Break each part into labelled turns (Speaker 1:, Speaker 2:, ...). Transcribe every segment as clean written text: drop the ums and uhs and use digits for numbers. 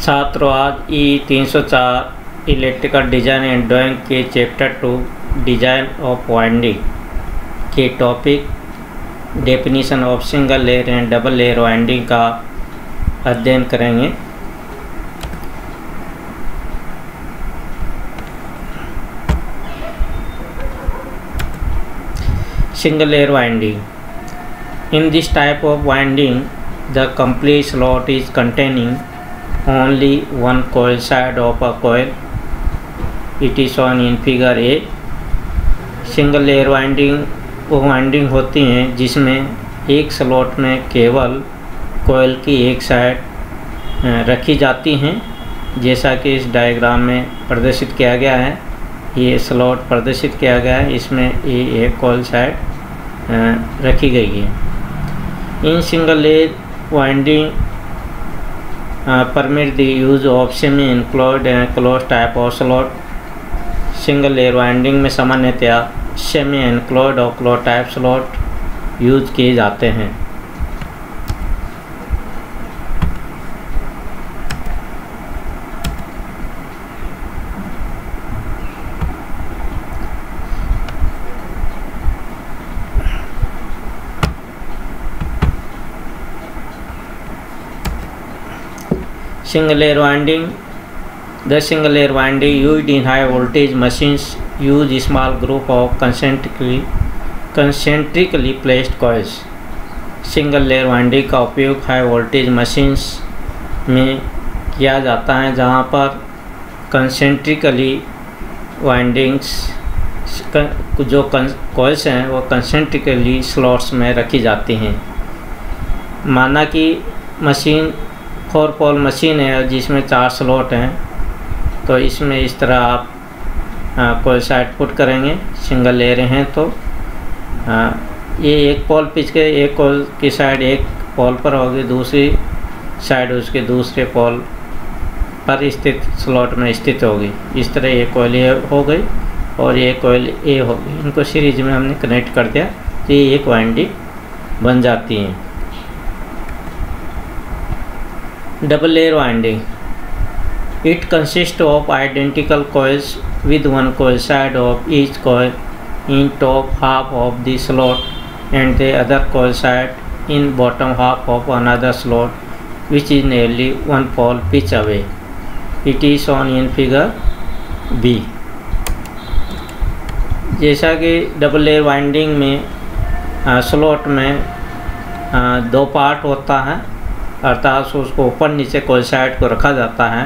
Speaker 1: छात्रों, आज E304 electrical design and drawing के चैप्टर 2 डिज़ाइन ऑफ वाइंडिंग के topic definition of single layer and double layer winding का अध्ययन करेंगे। Single layer winding. In this type of winding the complete slot is containing only one coil side of a coil. It is shown in figure A. Single layer winding वो winding होती हैं जिसमें एक slot में केवल कोयल की एक side रखी जाती हैं, जैसा कि इस डायग्राम में प्रदर्शित किया गया है। ये स्लॉट प्रदर्शित किया गया है, इसमें ये एक कोयल साइड रखी गई है। In single layer winding permit the use of semi-enclosed and closed type of slot. Single layer winding में सामान्यतया सेमी एनक्लोज्ड और क्लोज टाइप स्लॉट यूज किए जाते हैं। Single layer winding. The single layer winding used in high voltage machines use small group of concentrically placed coils. Single layer winding का उपयोग high voltage machines में किया जाता है, जहां पर कंसेंट्रिकली वाइंडिंग्स जो कॉइल्स हैं वो कंसेंट्रिकली स्लॉट्स में रखी जाती हैं। माना कि मशीन 4 पोल मशीन है जिसमें 4 स्लॉट हैं, तो इसमें इस तरह आप कोयल साइड पुट करेंगे। सिंगल लेयर हैं तो ये एक पोल पिच के एक कोयल की साइड एक पोल पर होगी, दूसरी साइड उसके दूसरे पोल पर स्थित स्लॉट में स्थित होगी। इस तरह ये कोयल ए हो गई और ये कोयल ए होगी। इनको सीरीज में हमने कनेक्ट कर दिया तो ये एक वाइंडिंग बन जाती है। Double layer winding. It consists of identical coils with one coil side of each coil in top half of the slot and the other coil side in bottom half of another slot, which is nearly one pole pitch away. It is shown in figure B. जैसा कि double layer winding में slot में 2 part होता है, अर्थात उसको ऊपर नीचे कोयल साइड को रखा जाता है।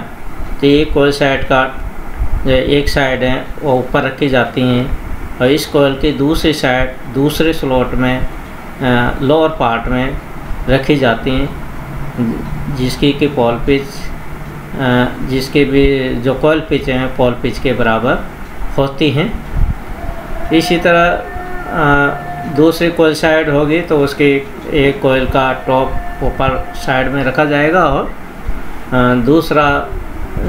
Speaker 1: तो ये कोयल साइड का जो एक साइड है वो ऊपर रखी जाती हैं और इस कोयल की दूसरी साइड दूसरे स्लॉट में लोअर पार्ट में रखी जाती हैं, जिसकी कि पोल पिच जिसके भी जो कोयल पिच हैं पोल पिच के बराबर होती हैं। इसी तरह दूसरी कोयल साइड होगी तो उसकी एक कोयल का टॉप ऊपर साइड में रखा जाएगा और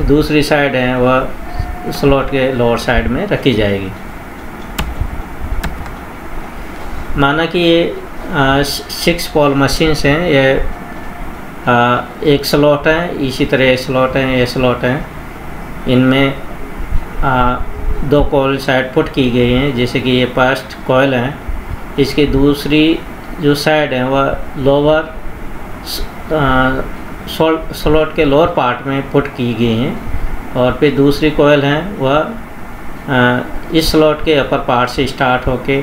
Speaker 1: दूसरी साइड है वह स्लॉट के लोअर साइड में रखी जाएगी। माना कि ये 6 पोल मशीन्स हैं, ये एक स्लॉट है, इसी तरह ये स्लॉट है, ये स्लॉट है। इनमें 2 कोयल साइड पुट की गई हैं, जैसे कि ये फर्स्ट कोयल है, इसकी दूसरी जो साइड है वह लोअर स्लॉट के लोअर पार्ट में पुट की गई हैं और फिर दूसरी कोयल है वह इस स्लॉट के अपर पार्ट से स्टार्ट होके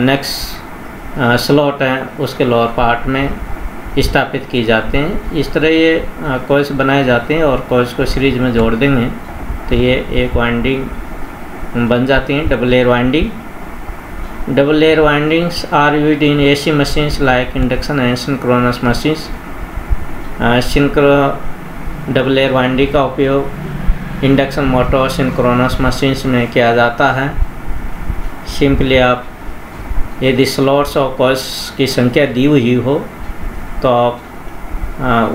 Speaker 1: नेक्स्ट स्लॉट है उसके लोअर पार्ट में स्थापित की जाते हैं। इस तरह ये कोयल्स बनाए जाते हैं और कोयल्स को सीरीज में जोड़ देंगे तो ये एक वाइंडिंग बन जाती हैं, double layer winding. Double layer windings are used in AC machines like induction and synchronous machines. Double layer winding का उपयोग इंडक्शन मोटर सिंक्रोनस मशीन्स में किया जाता है। सिंपली आप यदि स्लॉट्स और कॉइल्स की संख्या दी हुई हो तो आप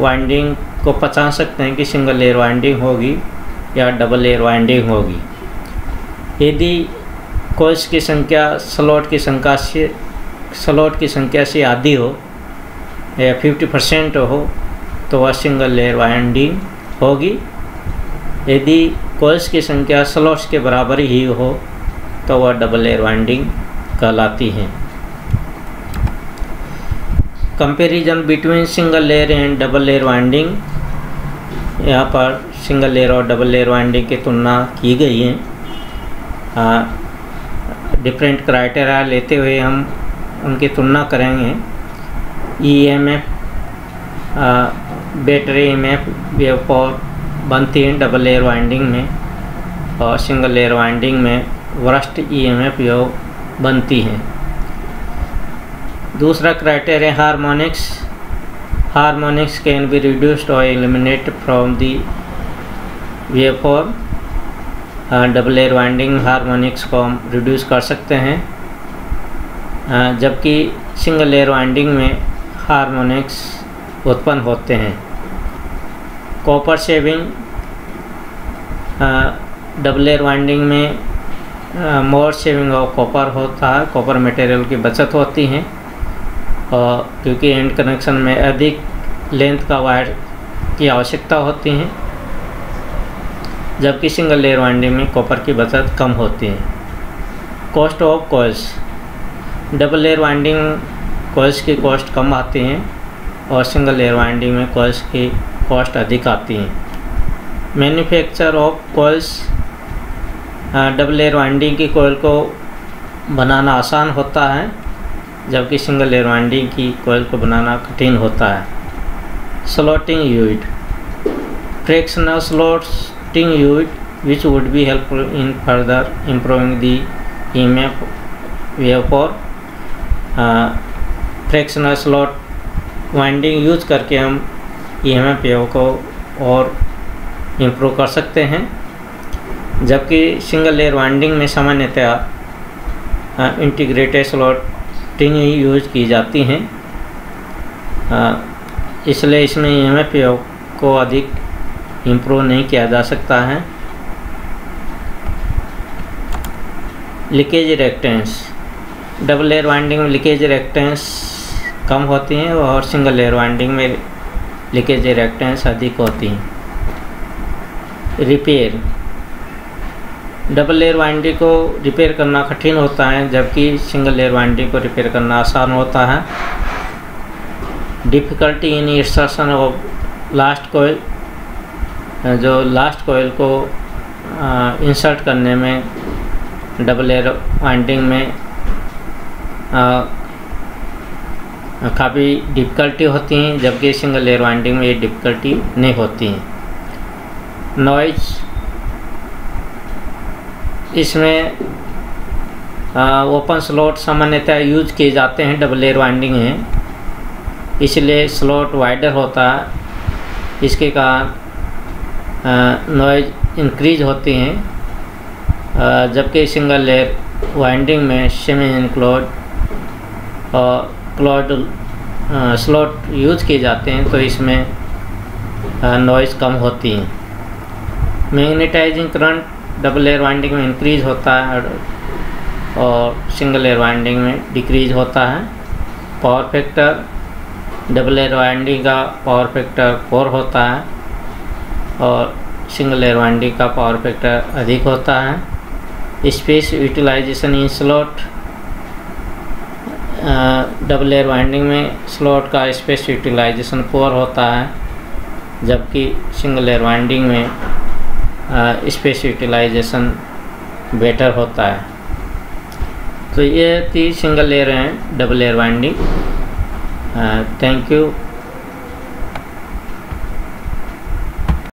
Speaker 1: वाइंडिंग को पहचान सकते हैं कि सिंगल लेयर वाइंडिंग होगी या डबल लेयर वाइंडिंग होगी। यदि कोइल्स की संख्या स्लॉट की संख्या से आधी हो या 50% हो तो वह सिंगल लेयर वाइंडिंग होगी। यदि कॉइल्स की संख्या स्लॉट्स के बराबर ही हो तो वह डबल लेयर वाइंडिंग कहलाती हैं। Comparison between single layer and double layer winding, यहाँ पर सिंगल लेयर और डबल लेयर वाइंडिंग की तुलना की गई है। डिफरेंट क्राइटेरिया लेते हुए हम उनकी तुलना करेंगे। EMF बैटरी EMF वेवफॉर्म बनती है डबल लेयर वाइंडिंग में, और सिंगल लेयर वाइंडिंग में वरस्ट EMF वेव बनती हैं। दूसरा criteria harmonics can be reduced और eliminated from the waveform. Double layer winding harmonics को हम रिड्यूस कर सकते हैं, जबकि सिंगल लेयर वाइंडिंग में हार्मोनिक्स उत्पन्न होते हैं। Copper saving, double layer winding में मोर शेविंग ऑफ कॉपर होता है, कॉपर मटेरियल की बचत होती है, और क्योंकि एंड कनेक्शन में अधिक लेंथ का वायर की आवश्यकता होती है, जबकि सिंगल लेयर वाइंडिंग में कॉपर की बचत कम होती है। Cost of coils, double layer winding coils की कॉस्ट कम आती हैं और सिंगल लेयर वाइंडिंग में कॉइल्स की कॉस्ट अधिक आती हैं। Manufacture of coils, double layer winding की कॉइल को बनाना आसान होता है, जबकि सिंगल लेयर वाइंडिंग की कॉइल को बनाना कठिन होता है। Slotting unit, fractional slotting unit which would be helpful in further improving the EMF waveform। Fractional slot winding use करके हम EMF वेव को और इम्प्रूव कर सकते हैं, जबकि सिंगल लेयर वाइंडिंग में सामान्यतः इंटीग्रेटेड स्लॉटिंग यूज की जाती हैं, इसलिए इसमें EMF वेव को अधिक इम्प्रूव नहीं किया जा सकता है। Leakage reactance, double layer winding में लीकेज रिएक्टेंस कम होती हैं और सिंगल लेयर वाइंडिंग में लीकेज रिएक्टेंस अधिक होती हैं। रिपेयर, डबल लेयर वाइंडिंग को रिपेयर करना कठिन होता है, जबकि सिंगल लेयर वाइंडिंग को रिपेयर करना आसान होता है। Difficulty in insertion of last coil, जो लास्ट कॉइल को इंसर्ट करने में डबल लेयर वाइंडिंग में काफ़ी डिफ़िकल्टी होती हैं, जबकि सिंगल लेयर वाइंडिंग में ये डिफ़िकल्टी नहीं होती हैं। नॉइज, इसमें ओपन स्लॉट सामान्यतः यूज किए जाते हैं डबल लेयर वाइंडिंग में, इसलिए स्लॉट वाइडर होता है, इसके कारण नॉइज इंक्रीज होती हैं, जबकि सिंगल लेयर वाइंडिंग में सेमी इनक्लोज और क्लोज्ड स्लॉट यूज किए जाते हैं, तो इसमें नॉइज़ कम होती है। Magnetising current double layer winding में इंक्रीज होता है और सिंगल लेयर वाइंडिंग में डिक्रीज होता है। Power factor, double layer winding का पावर फैक्टर 4 होता है और सिंगल लेयर वाइंडिंग का पावर फैक्टर अधिक होता है। Space utilisation in slot, double layer winding में स्लॉट का स्पेस यूटिलाइजेशन 4 होता है, जबकि सिंगल लेयर वाइंडिंग में स्पेस यूटिलाइजेशन बेटर होता है। तो ये थी single layer and double layer winding. Thank you.